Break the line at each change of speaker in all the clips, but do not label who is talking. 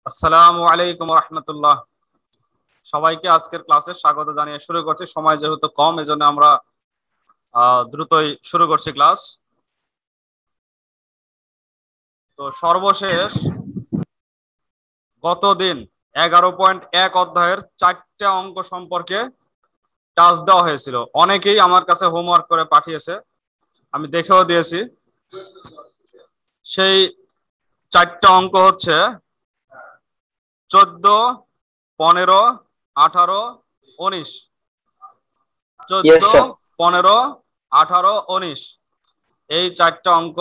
আসসালামু আলাইকুম রহমতুল্লাহ। সবাইকে আজকের ক্লাসে স্বাগত জানিয়ে শুরু করছি। সময় যেহেতু কম, এজন্য আমরা দ্রুতই শুরু করছি ক্লাস। তো সর্বশেষ গতদিন 11.1 অধ্যায়ের 4টে অঙ্ক সম্পর্কে টাচ দেওয়া হয়েছিল। অনেকেই আমার কাছে হোমওয়ার্ক করে পাঠিয়েছে, আমি দেখেও দিয়েছি। সেই 4টে অঙ্ক হচ্ছে 14, 15, 18, 19। 14, 15, 18, 19 এই 4টে অঙ্ক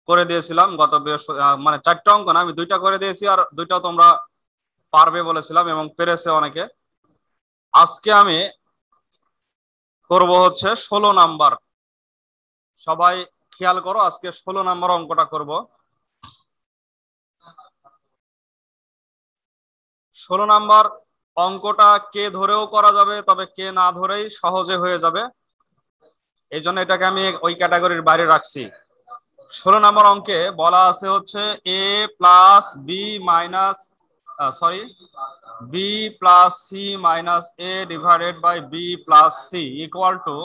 করে দিয়েছিলাম গত মানে 4টে অঙ্ক না, আমি 2টা করে দিয়েছি, আর 2টা তোমরা পারবে বলেছিলাম এবং পেরেছে অনেকে। আজকে আমি করব হচ্ছে 16 নাম্বার। সবাই খেয়াল করো, আজকে 16 নাম্বার অঙ্কটা করব। 16 নাম্বার অঙ্কটা কে ধরেও করা যাবে, তবে কে না ধরেই সহজে হয়ে যাবে, এই জন্য এটাকে আমি ওই ক্যাটাগরির বাইরে রাখছি। 16 নম্বর অঙ্কে বলা আছে হচ্ছে a plus B minus B plus C minus A divided by B plus C equal to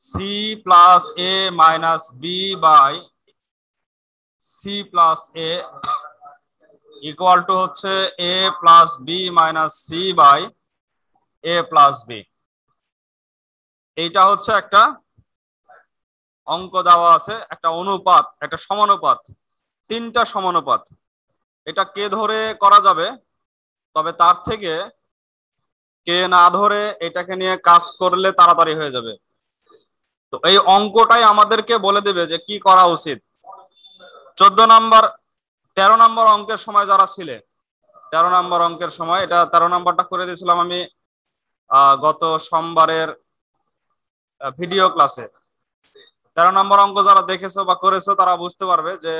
C plus A minus B by C plus A equal to হচ্ছে A plus B minus C by A plus B. এইটা হচ্ছে একটা অঙ্ক দেওয়া আছে, একটা অনুপাত, একটা সমানুপাত, 3টা সমানুপাত। এটা কে ধরে করা যাবে, তবে তার থেকে কে না ধরে এটাকে নিয়ে কাজ করলে তাড়াতাড়ি হয়ে যাবে। তো এই অঙ্কটাই আমাদেরকে বলে দেবে যে কি করা উচিত। 13 নম্বর অঙ্কের সময় যারা ছিলে, 13 নম্বর অঙ্কের সময়, এটা 13 নম্বরটা করে দিয়েছিলাম আমি গত সোমবারের ভিডিও ক্লাসে। 13 নম্বর অঙ্ক যারা দেখেছো বা করেছো তারা বুঝতে পারবে যে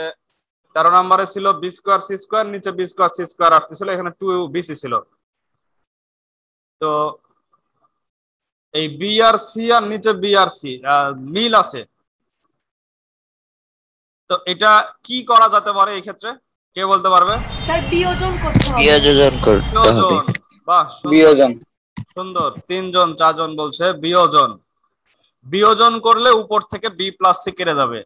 13 নম্বরে ছিল বি স্কোয়ার সি স্কোয়ার, নিচে বি স্কোয়ার সি স্কোয়ার আসতেছিল, এখানে 2bc ছিল। তো এই বি আর সি আর নিচে বি আর সি মিল আছে। তো এটা কি করা যেতে পারে এই ক্ষেত্রে, কে বলতে পারবে?
স্যার বিয়োজন করতে হবে।
বিয়োজন করতে হবে।
বাহ,
বিয়োজন।
সুন্দর। 3 জন 4 জন বলছে বিয়োজন। বিয়োজন করলে উপর থেকে বি প্লাস সি কেটে যাবে।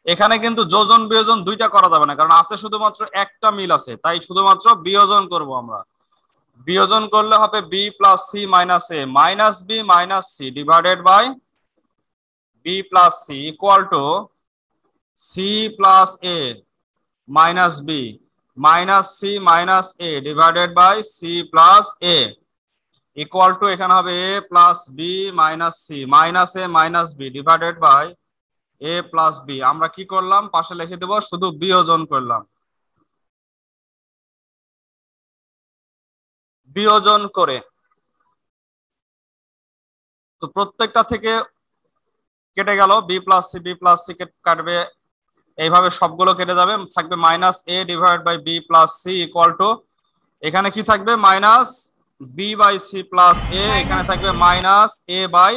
এখানে কিন্তু যোজন বিয়োজন 2টা করা যাবে না, কারণ আছে শুধুমাত্র একটা মিল আছে, তাই শুধুমাত্র বিয়োজন করব আমরা। বিয়োজন করলে হবে B plus C minus A minus B minus C divided by B plus C equal to C plus A minus B minus C minus A divided by C plus A equal to এখানে হবে A plus B minus C minus A minus B divided by A plus B. আমরা কি করলাম, পাশে লিখে দেব, শুধু বিয়োজন করলাম। বিয়োজন করে তো প্রত্যেকটা থেকে কেটে গেল, বি প্লাস সি কাটবে, এইভাবে সবগুলো কেটে যাবে, থাকবে minus A divide by B plus C equal to এখানে কি থাকবে minus B by C plus A, এখানে থাকবে minus A by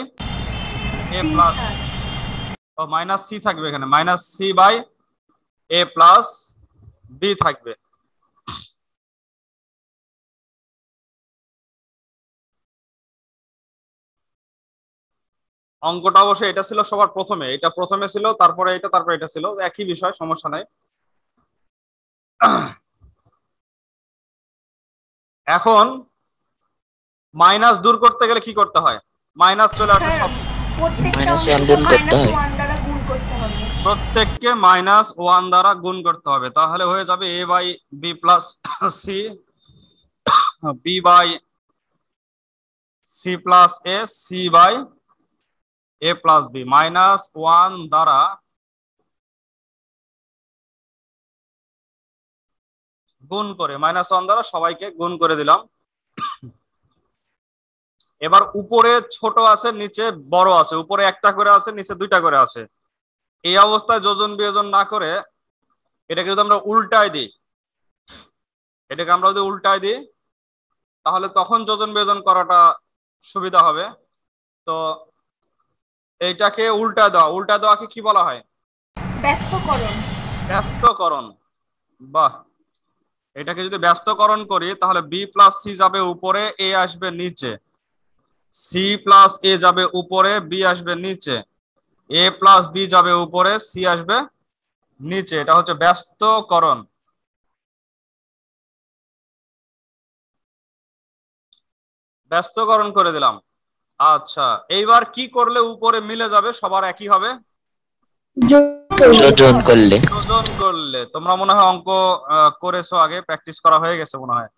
A plus, ও মাইনাস সি থাকবে, এখানে minus C by A plus B থাকবে। অঙ্কটা অবশ্যই এটা ছিল সবার প্রথমে, এটা প্রথমে ছিল, তারপরে এটা, তারপরে এটা ছিল, একই বিষয়, সমস্যা নাই। এখন মাইনাস দূর করতে গেলে কি করতে হয়, মাইনাস চলে আসে সব, প্রত্যেককে -1 দ্বারা গুণ করতে হবে, তাহলে হয়ে যাবে A by B plus C B by C plus A C by A plus B. -1 দ্বারা গুণ করে, -1 দ্বারা সবাইকে গুণ করে দিলাম। এবার উপরে ছোট আছে, নিচে বড় আছে, উপরে একটা করে আছে, নিচে 2টা করে আছে। এই অবস্থায় যোজন বিয়োজন না করে এটাকে যদি আমরা উল্টায় দিই, তাহলে তখন যোজন বিয়োজন করাটা সুবিধা হবে। তো এইটাকে উল্টা দেওয়াকে কি বলা হয়?
ব্যস্তকরণ।
ব্যস্তকরণ, বাহ। এটাকে যদি ব্যস্তকরণ করি তাহলে বি প্লাস সি যাবে উপরে, এ আসবে নিচে, সি প্লাস এ যাবে উপরে, বি আসবে নিচে, এ প্লাস বি যাবে উপরে, সি আসবে নিচে। এটা হচ্ছে ব্যস্তকরণ। ব্যস্তকরণ করে দিলাম। আচ্ছা, এইবার কি করলে উপরে মিলে যাবে, সবার একই হবে?
যোজন করলে।
যোজন করলে। তোমরা মনে হয় অঙ্ক করেছো আগে, প্র্যাকটিস করা হয়ে গেছে মনে হয়,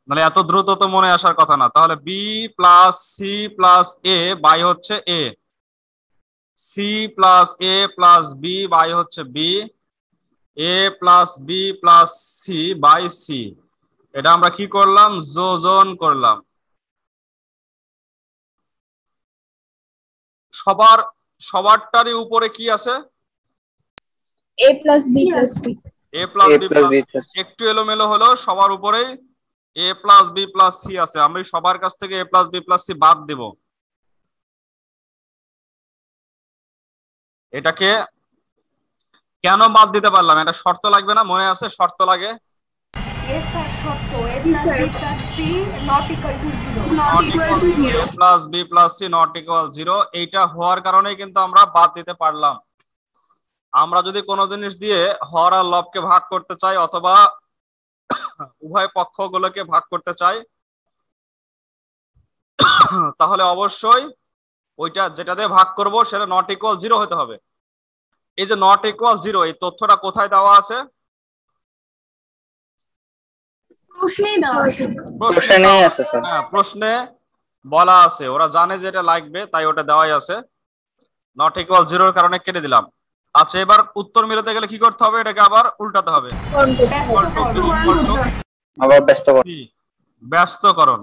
মানে এত দ্রুত তো মনে আসার কথা না। তাহলে B plus C plus A by হচ্ছে A, C plus A plus B by হচ্ছে B, A plus B plus C by C. এটা আমরা কি করলাম? যোজন করলাম। সবারটারই উপরে কি আছে?
a plus b plus c।
A plus
A
b
plus
plus
B
c.
plus C।
একটু এলোমেলো হলো, সবার উপরেই a plus B plus c আছে। আমি সবার কাছ থেকে a plus B plus c বাদ দিব। এটাকে কেন বাদ দিতে পারলাম? এটা শর্ত লাগবে না? মনে আছে শর্ত লাগে?
Yes sir, শর্ত a plus b plus c not equal to 0.
Not equal to 0।
A plus B plus c not equal 0। এইটা হওয়ার কারণেই কিন্তু আমরা বাদ দিতে পারলাম। আমরা যদি কোনো জিনিস দিয়ে হর আর লবকে ভাগ করতে চাই অথবা উভয় পক্ষগুলোকে ভাগ করতে চাই, তাহলে অবশ্যই ওইটা যেটা দিয়ে ভাগ করব সেটা নট ইকুয়াল 0 হতে হবে। এই যে নট ইকুয়াল 0, এই তথ্যটা কোথায় দেওয়া আছে?
প্রশ্নেই দেওয়া আছে।
প্রশ্নেই আছে স্যার।
হ্যাঁ, প্রশ্নে বলা আছে। ওরা জানে যে এটা লাগবে, তাই ওটা দেওয়াই আছে। নট ইকুয়াল 0-র কারণে কেটে দিলাম। আচ্ছা, এবার উত্তর মিলাতে গেলে কি করতে হবে? এটাকে আবার উল্টাতে হবে।
আবার ব্যস্তকরণ।
ব্যস্তকরণ।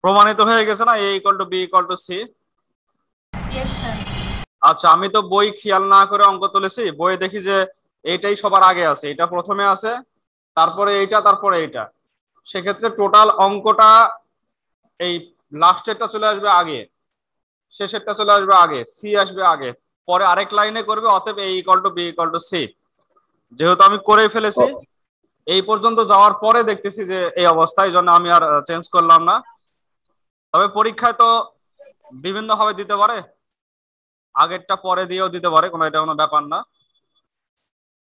প্রমাণিত হয়ে গেছে না? A equal to B equal to C.
Yes sir.
আচ্ছা, আমি তো বই খেয়াল না করে অঙ্ক তুলেছি। বইয়ে দেখি যে এইটাই সবার আগে আছে, এটা প্রথমে আছে, তারপরে এইটা, তারপরে এইটা। সেক্ষেত্রে টোটাল অঙ্কটা এই লাস্টেরটা চলে আসবে আগে, শেষেরটা চলে আসবে আগে, সি আসবে আগে, পরে আরেক লাইনে করবে অতএব A equal to B equal to C. যেহেতু আমি করেই ফেলেছি, এই পর্যন্ত যাওয়ার পরে দেখতেছি যে এই অবস্থায়, জন্য আমি আর চেঞ্জ করলাম না। তবে পরীক্ষায় তো বিভিন্ন ভাবে দিতে পারে, আগেরটা পরে দিয়েও দিতে পারে, এটা কোনো ব্যাপার না।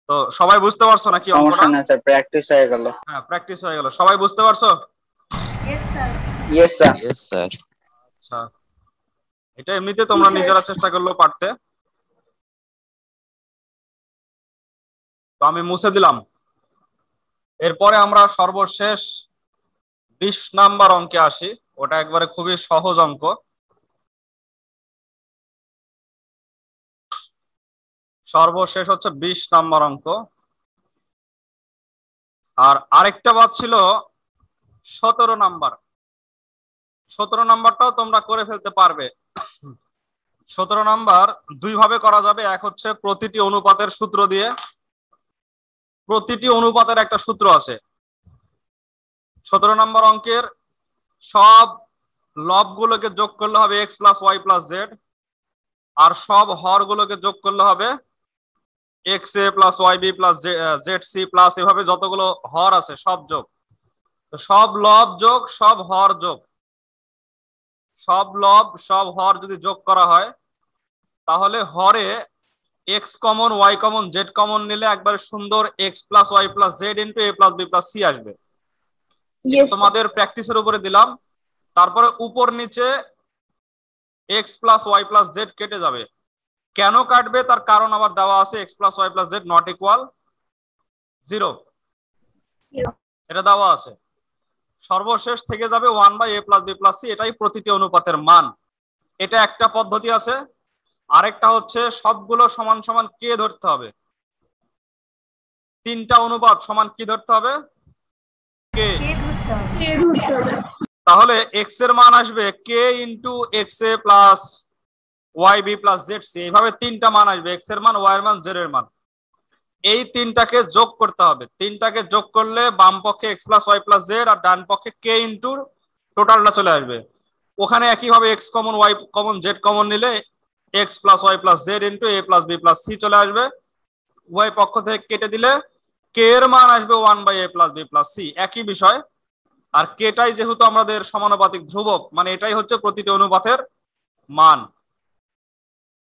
তো সবাই বুঝতে পারছো নাকি অঙ্কটা?
সমস্যা না স্যার, প্র্যাকটিস হয়ে গেল।
হ্যাঁ, প্র্যাকটিস হয়ে গেল। সবাই বুঝতে পারছো?
Yes sir.
Yes sir.
Yes, sir.
আচ্ছা, এটা এমনিতে তোমরা নিজেরা চেষ্টা করলেও পারতে। তো আমি মুছে দিলাম। এরপরে আমরা সর্বশেষ 20 নাম্বার অঙ্কে আসি। ওটা একবারে খুবই সহজ অঙ্ক। সর্বশেষ হচ্ছে 20 নাম্বার অঙ্ক। আর আরেকটা বাদ ছিল 17 নাম্বার। 17 নাম্বারটাও তোমরা করে ফেলতে পারবে। 17 নাম্বার দুই ভাবে করা যাবে। এক হচ্ছে প্রতিটি অনুপাতের সূত্র দিয়ে। প্রতিটি অনুপাতের একটা সূত্র আছে। 17 নাম্বার অঙ্কের সব লবগুলোকে যোগ করলে হবে X plus Y plus Z, আর সব হরগুলোকে যোগ করলে হবে X A plus Y B plus Z C plus, এভাবে যতগুলো হর আছে সব যোগ। সব লব যোগ সব হর যোগ, সব লব সব হর যদি যোগ করা হয় তাহলে হরে X common, Y common, Z common নিলে একবার সুন্দর X plus Y plus Z into A plus B plus C আসবে। তোমাদের প্র্যাকটিসের উপরে দিলাম। তারপরে উপর নিচে X plus Y plus Z কেটে যাবে। কেন কাটবে তার কারণ আবার দেওয়া আছে। X plus Y plus Z not equal 0, এটা দেওয়া আছে। সর্বশেষ থেকে যাবে 1/a plus B plus C. এটাই প্রতিটি অনুপাতের মান। এটা একটা পদ্ধতি আছে। আরেকটা হচ্ছে সবগুলো সমান সমান কে ধরতে হবে। তিনটা অনুপাত সমান কি ধরতে হবে? কে।
ধরতে হবে।
তাহলে এক্স এর মান আসবে K into X A plus Y B plus Z C. এইভাবে তিনটা মান আসবে, এক্স এর মান, ওয়াই এর মান, জেড এর মান। এই তিনটাকে যোগ করতে হবে। তিনটাকে যোগ করলে বাম পক্ষে X plus Y plus Z আর ডান পক্ষে কে ইন্টু টোটালটা চলে আসবে। ওখানে একইভাবে X common Y common Z common নিলে X plus Y plus Z into A plus B plus C চলে আসবে। উভয় পক্ষ থেকে কেটে দিলে কে এর মান আসবে 1/a plus B plus C, একই বিষয়। আর কেটাই যেহেতু আমাদের সমানুপাতিক ধ্রুবক, মানে এটাই হচ্ছে প্রতিটি অনুপাতের মান।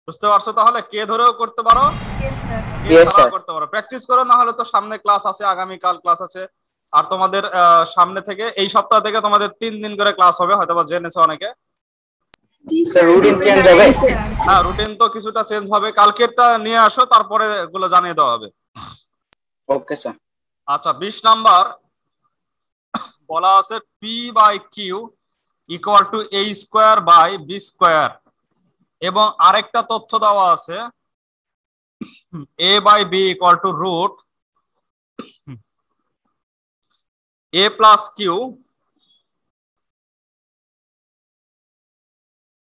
বুঝতে পারছো? তাহলে কে ধরেও করতে পারো,
Yes, sir.
কে ছাড়াও করতে পারো। প্র্যাকটিস করো, না হলে তো সামনে ক্লাস আছে, আগামীকাল ক্লাস আছে। আর তোমাদের সামনে থেকে এই সপ্তাহ থেকে তোমাদের 3 দিন করে ক্লাস হবে, হয়তো বা জেনেছো অনেকে।
স্যার রুটিন চেঞ্জ হবে?
হ্যাঁ, রুটিন তো কিছুটা চেঞ্জ হবে। কালকেরটা নিয়ে আসো, তারপরে এগুলো জানিয়ে দেওয়া হবে।
Okay sir.
আচ্ছা, 20 নাম্বার বলা আছে P by Q equal to A square by B square, এবং আরেকটা তথ্য দেওয়া আছে A by B equal to root A plus Q.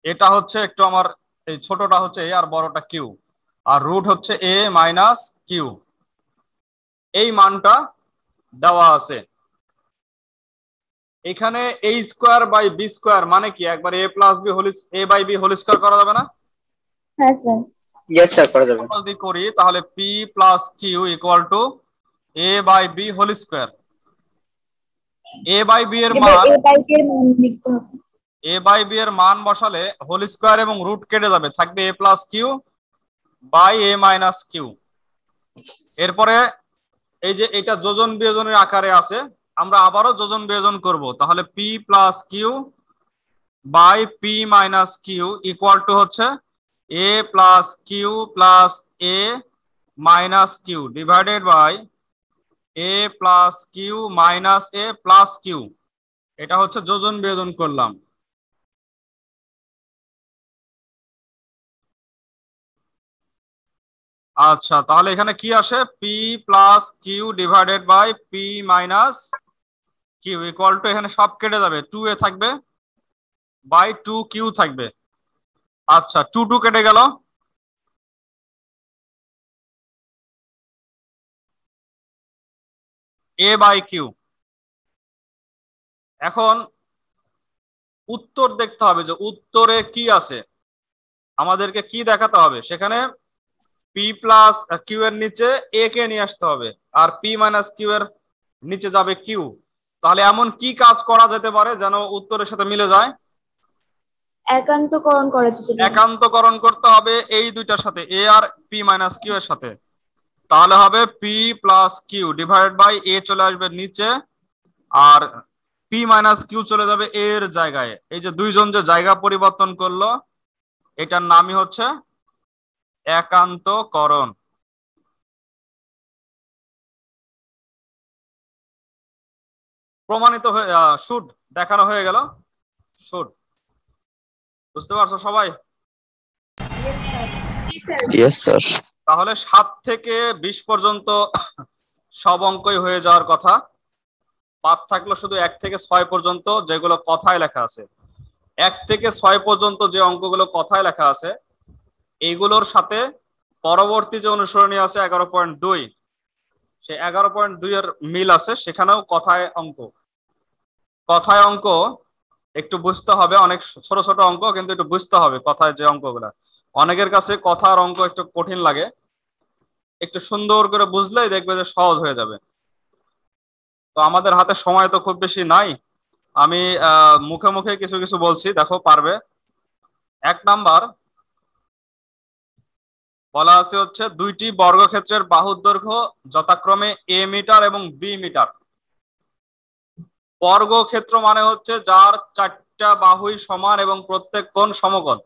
এটা হচ্ছে একটু আমার এই ছোটটা হচ্ছে এ আর বড়টা কিউ, আর রুট হচ্ছে এ মাইনাস কিউ। এই মানটা দেওয়া আছে এখানে। A square by B square মানে কি? একবার A plus B whole A by B whole square করা যাবে না?
হ্যাঁ স্যার।
ইয়েস স্যার, করা যাবে।
যদি করি তাহলে P plus q equal to a by B whole square. A by b এর মান,
এ বাই বি এর মান লিখতে হবে।
এ বাই বি এর মান বসালে হোল স্কোয়ার এবং রুট কেটে যাবে, থাকবে A plus Q by A minus Q. এরপরে এই যে এটা যোজন বিয়োজনের আকারে আছে, আমরা আবারও যোজন বিয়োজন করব। তাহলে P plus Q by P minus Q equal to হচ্ছে A plus Q plus A minus Q divided by A plus Q minus A plus Q. এটা হচ্ছে যোজন বিয়োজন করলাম। আচ্ছা, তাহলে এখানে কি আসে? P plus Q divided by P minus Q equal to, এখানে সব কেটে যাবে, 2a থাকবে বাই 2q থাকবে। আচ্ছা, 2 কেটে গেল, a বাই কিউ। এখন উত্তর দেখতে হবে যে উত্তরে কি আছে, আমাদেরকে কি দেখাতে হবে। সেখানে পি প্লাস কিউ এর নিচে এ কে নিয়ে আসতে হবে, আর পি মাইনাস কিউ এর নিচে যাবে কিউ। তাহলে এমন কি কাজ করা যেতে পারে যেন উত্তরের সাথে মিলে যায়?
একান্তকরণ করা যেতে পারে।
একান্তকরণ করতে হবে এই দুইটার সাথে, এ আর পি মাইনাস কিউ এর সাথে। তাহলে হবে P plus Q divided by A চলে আসবে নিচে, আর পি মাইনাস কিউ চলে যাবে এর জায়গায়। এই যে দুইজন যে জায়গা পরিবর্তন করলো, এটার নামই হচ্ছে একান্তকরণ। প্রমাণিত হয়ে শুড দেখানো হয়ে গেল, শুড। বুঝতে পারছো সবাই?
Yes, sir.
Yes, sir.
তাহলে 7 থেকে 20 পর্যন্ত সব অঙ্কই হয়ে যাওয়ার কথা। বাদ থাকলো শুধু 1 থেকে 6 পর্যন্ত, যেগুলো কথায় লেখা আছে। 1 থেকে 6 পর্যন্ত যে অঙ্কগুলো কথায় লেখা আছে, এইগুলোর সাথে পরবর্তী যে অনুসরণী আছে 11.2, সে 11.2 এর মিল আছে। সেখানেও কথায় অঙ্ক। কথায় অঙ্ক একটু বুঝতে হবে, অনেক ছোট ছোট অঙ্ক, কিন্তু একটু বুঝতে হবে কথায় যে অঙ্কগুলা। অনেকের কাছে কথার অঙ্ক একটু কঠিন লাগে, একটু সুন্দর করে বুঝলেই দেখবে যে সহজ হয়ে যাবে। তো আমাদের হাতে সময় তো খুব বেশি নাই, আমি মুখে মুখে কিছু কিছু বলছি, দেখো পারবে। 1 নাম্বার বলা আছে হচ্ছে দুইটি বর্গক্ষেত্রের বাহুর দৈর্ঘ্য যথাক্রমে a মিটার এবং b মিটার। বর্গক্ষেত্র মানে হচ্ছে যার 4টা বাহুই সমান এবং প্রত্যেক কোণ সমকোণ।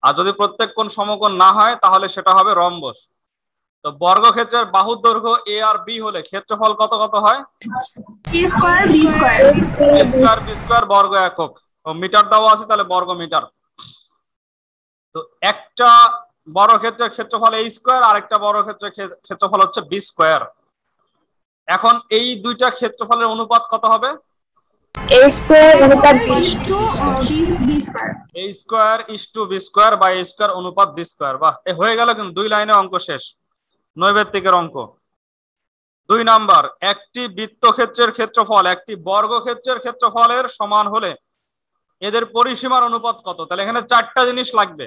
আর যদি প্রত্যেক কোণ সমকোণ না হয় তাহলে সেটা হবে রম্বস। তো বর্গক্ষেত্রের বাহুর দৈর্ঘ্য a আর b হলে ক্ষেত্রফল কত কত হয়?
a square b square.
a square b square বর্গ একক। ও মিটার দেওয়া আছে, তাহলে বর্গ মিটার। তো একটা বর্গক্ষেত্রের ক্ষেত্রফল a স্কয়ার, আর একটা বর্গক্ষেত্রের ক্ষেত্রফল হচ্ছে b স্কয়ার। এখন এই দুইটা ক্ষেত্রফলের অনুপাত কত হবে?
a স্কয়ার অনুপাত b square.
a square is to b square by a square অনুপাত b স্কয়ার। বাহ, এ হয়ে গেল কিন্তু 2 লাইনে অঙ্ক শেষ, নৈবেত্তিকের অঙ্ক। 2 নাম্বার, একটি বৃত্তক্ষেত্রের ক্ষেত্রফল একটি বর্গক্ষেত্রের ক্ষেত্রফলের সমান হলে এদের পরিসীমার অনুপাত কত? তাহলে এখানে চারটা জিনিস লাগবে।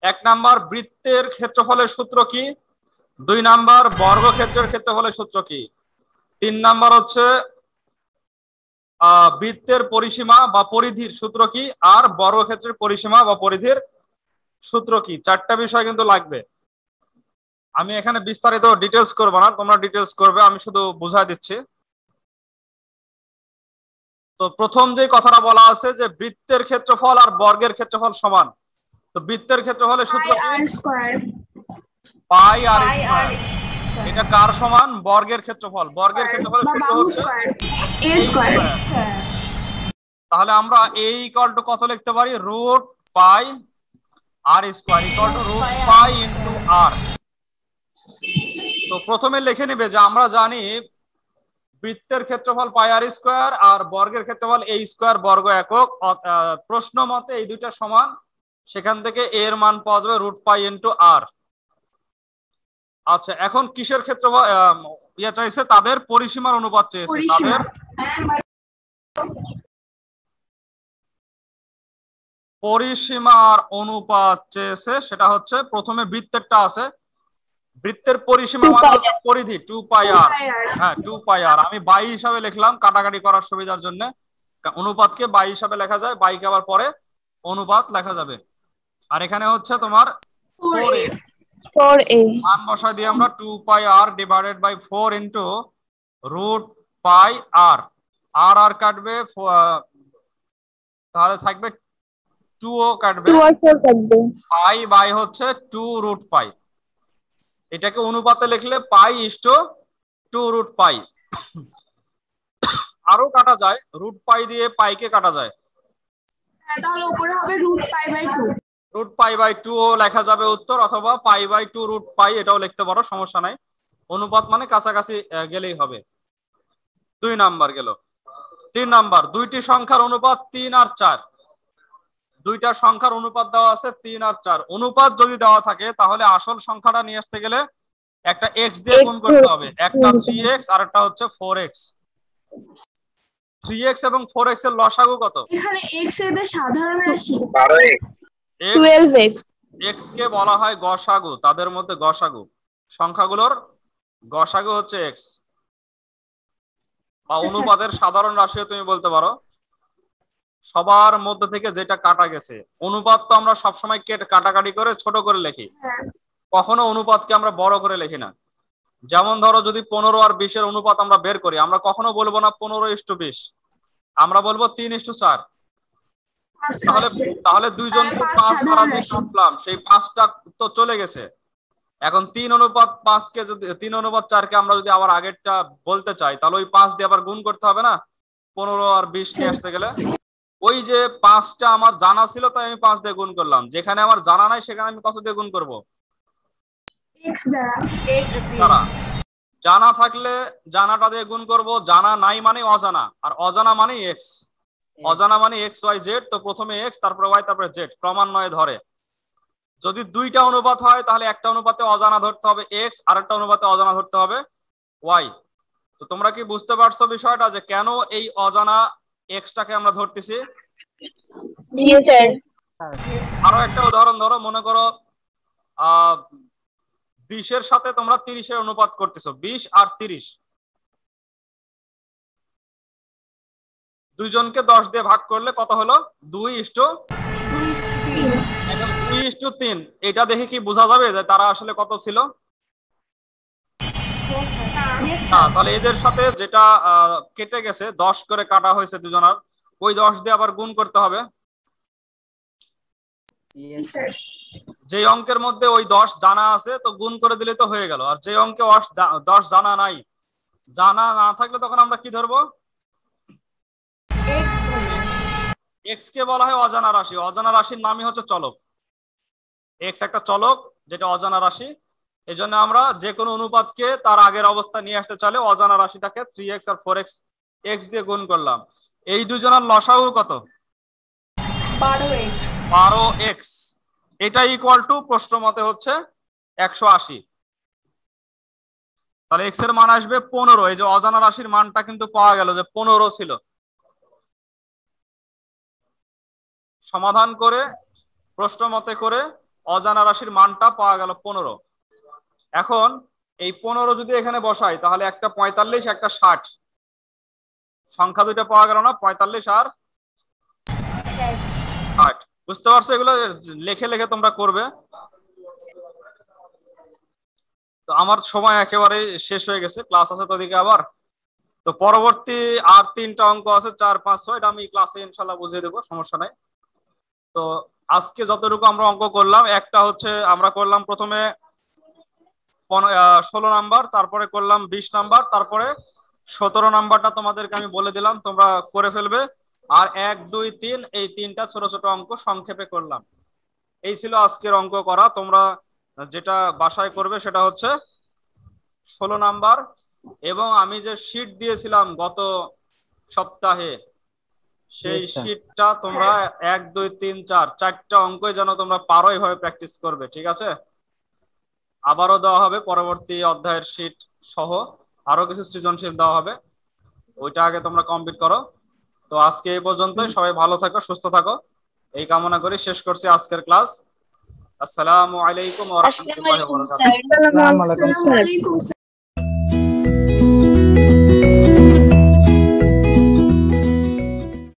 1 নাম্বার বৃত্তের ক্ষেত্রফলের সূত্র কি, 2 নাম্বার বর্গক্ষেত্রের ক্ষেত্রফলের সূত্র কি, 3 নাম্বার হচ্ছে বৃত্তের পরিসীমা বা পরিধির সূত্র কি, আর বর্গক্ষেত্রের পরিসীমা বা পরিধির সূত্র কি। চারটা বিষয় কিন্তু লাগবে। আমি এখানে বিস্তারিত ডিটেলস করব না, তোমরা ডিটেলস করবে, আমি শুধু বুঝাই দিচ্ছি। তো প্রথম যে কথাটা বলা আছে যে বৃত্তের ক্ষেত্রফল আর বর্গের ক্ষেত্রফল সমান, তো বৃত্তের ক্ষেত্রফলের সূত্র কি? পাই আর স্কয়ার। এটা কার সমান? বর্গের ক্ষেত্রফল। বর্গের ক্ষেত্রফলের সূত্র হচ্ছে a স্কয়ার। তাহলে আমরা a ইকুয়াল টু কত লিখতে পারি? Root pi R square equal to root pi into R. তো প্রথমে লিখে নিবে যে আমরা জানি বৃত্তের ক্ষেত্রফল পাই আর স্কয়ার আর বর্গের ক্ষেত্রফল a স্কয়ার বর্গ একক। প্রশ্ন মতে এই দুইটা সমান, সেখান থেকে a এর মান পাওয়া যাবে রুট পাই ইনটু আর। আচ্ছা, এখন কিসের ক্ষেত্রফল চাইছে? তাদের পরিসীমার অনুপাত চেয়েছে। তাদের পরিসীমার অনুপাত চেয়েছে, সেটা হচ্ছে প্রথমে বৃত্তেরটা আছে, বৃত্তের পরিসীমা মানে হচ্ছে পরিধি 2 পাই আর। হ্যাঁ 2 পাই আর, আমি বাই হিসাবে লিখলাম কাটাকাটি করার সুবিধার জন্য। অনুপাতকে বাই হিসাবে লেখা যায়, বাইকে আবার পরে অনুপাত লেখা যাবে। আর এখানে হচ্ছে তোমার 4a মান বসাই দিয়ে আমরা 2 pi R divided by 4 into root pi R. R R কাটবে, তাহলে থাকবে 2 ও কাটবে, পাই বাই হচ্ছে 2 রুট পাই। এটাকে অনুপাতে লিখলে পাই ইসটু 2 রুট পাই। আরো কাটা যায়, রুট পাই দিয়ে পাইকে কাটা যায়,
তাহলে উপরে হবে root pi by 2।
Root pi by 2 ও লেখা যাবে উত্তর, অথবা পাই বাই 2 রুট পাই এটাও লিখতে পারো, সমস্যা নাই। অনুপাত মানে কাছাকাছি গেলেই হবে। 2 নাম্বার গেল। 3 নাম্বার, দুইটি সংখ্যার অনুপাত 3 আর 4। দুইটা সংখ্যার অনুপাত দেওয়া আছে 3 আর 4। অনুপাত যদি দেওয়া থাকে তাহলে আসল সংখ্যাটা নিয়ে আসতে গেলে একটা x দিয়ে গুণ করতে হবে। একটা 3x আর একটা হচ্ছে 4x। 3x এবং 4x এর লসাগু কত?
এখানে x এর সাধারণ রাশি
12x।
x কে বলা হয় গসাগু, তাদের মধ্যে গসাগু, সংখ্যাগুলোর গসাগু হচ্ছে x, বা অনুপাতের সাধারণ রাশিও তুমি বলতে পারো। সবার মধ্যে থেকে যেটা কাটা গেছে, অনুপাত তো আমরা সবসময় কাটাকাটি করে ছোট করে লিখি, কখনো অনুপাতকে আমরা বড় করে লিখি না। যেমন ধরো যদি 15 আর 20 এর অনুপাত আমরা বের করি, আমরা কখনো বলবো না 15:20, আমরা বলবো 3:4। তাহলে দুইজনকে 5 দ্বারা যে কাটলাম, সেই 5টা তো চলে গেছে। এখন 3:5 কে যদি 3:4 কে আমরা যদি আবার আগেরটা বলতে চাই, তাহলে ওই 5 দিয়ে আবার গুণ করতে হবে না 15 আর 20 নিয়ে আসতে গেলে। ওই যে 5টা আমার জানা ছিল তাই আমি 5 দিয়ে গুণ করলাম, যেখানে আমার জানা নাই সেখানে আমি কত দিয়ে গুণ করব?
x
দ্বারা। জানা থাকলে জানাটা দিয়ে গুণ করব, জানা নাই মানে অজানা, আর অজানা মানে x। অজানা মানে x y z, তো প্রথমে x তারপরে y তারপরে z ক্রমান্বয়ে ধরে। যদি দুইটা অনুপাত হয় তাহলে একটা অনুপাতে অজানা ধরতে হবে x, আর একটা অনুপাতে অজানা ধরতে হবে y। তো তোমরা কি বুঝতে পারছো বিষয়টা যে কেন এই অজানা x টাকে আমরা ধরতেছি? আরো একটা উদাহরণ ধরো, মনে করো 20 এর সাথে তোমরা 30 এর অনুপাত করতেছো, 20 আর 30। দুইজনকে 10 দিয়ে ভাগ করলে কত হলো? 2:3। এখন 2:3, এটা দেখে কি বোঝা যাবে যে তারা আসলে কত ছিল? তাহলে এদের সাথে যেটা কেটে গেছে, 10 করে কাটা হয়েছে দুজনের, ওই 10 দিয়ে আবার গুণ করতে হবে। যে অঙ্কের মধ্যে ওই 10 জানা আছে তো গুণ করে দিলে তো হয়ে গেল। আর যে অঙ্কে 10 জানা নাই, জানা না থাকলে তখন আমরা কি ধরবো? x কে বলা হয় অজানা রাশি। অজানা রাশির নামই হচ্ছে চলক। x একটা চলক যেটা অজানা রাশি। এজন্য আমরা যে কোনো অনুপাতকে তার আগের অবস্থা নিয়ে আসতে চাইলে অজানা রাশিটাকে 3x আর 4x x দিয়ে গুণ করলাম। এই দুজনের লসাগু কত? 12x। এটা ইকুয়াল টু প্রশ্ন মতে হচ্ছে 180। তাহলে x এর মান আসবে 15। এই যে অজানা রাশির মানটা কিন্তু পাওয়া গেল যে 15 ছিল। সমাধান করে প্রশ্ন মতে করে অজানা রাশির মানটা পাওয়া গেল 15। এখন এই 15 যদি এখানে বসাই তাহলে একটা 45 একটা 60, সংখ্যা দুইটা পাওয়া গেল না, 45 আর 60। বুঝতে পারছো? এগুলো লেখে লেখে তোমরা করবে। তো আমার সময় একেবারে শেষ হয়ে গেছে, ক্লাস আছে তো ওদিকে আবার। তো পরবর্তী আর 3টা অঙ্ক আছে, 4, 5, 6, এটা আমি ক্লাসে ইনশাল্লাহ বুঝিয়ে দেবো, সমস্যা নাই। তো আজকে যতটুকু আমরা অঙ্ক করলাম, একটা হচ্ছে আমরা করলাম প্রথমে 16 নাম্বার, তারপরে করলাম 20 নাম্বার, তারপরে 17 নাম্বারটা তোমাদেরকে আমি বলে দিলাম, তোমরা করে ফেলবে। আর 1, 2, 3 এই 3টা ছোট ছোট অঙ্ক সংক্ষেপে করলাম। এই ছিল আজকের অঙ্ক করা। তোমরা যেটা বাসায় করবে সেটা হচ্ছে 16 নাম্বার, এবং আমি যে শীট দিয়েছিলাম গত সপ্তাহে সেই শীটটা তোমরা 1, 2, 3, 4 চারটা অঙ্কই যেন তোমরা পারো এইভাবে প্র্যাকটিস করবে, ঠিক আছে? আবারও দেওয়া হবে পরবর্তী অধ্যায়ের শীট সহ, আরো কিছু সৃজনশীল দেওয়া হবে, ওইটা আগে তোমরা কমপ্লিট করো। তো আজকে এই পর্যন্তই, সবাই ভালো থাকো, সুস্থ থাকো, এই কামনা করে শেষ করছি আজকের ক্লাস। আসসালামু আলাইকুম ওয়া রাহমাতুল্লাহি ওয়া বারাকাতুহু।
আসসালামু আলাইকুম স্যার।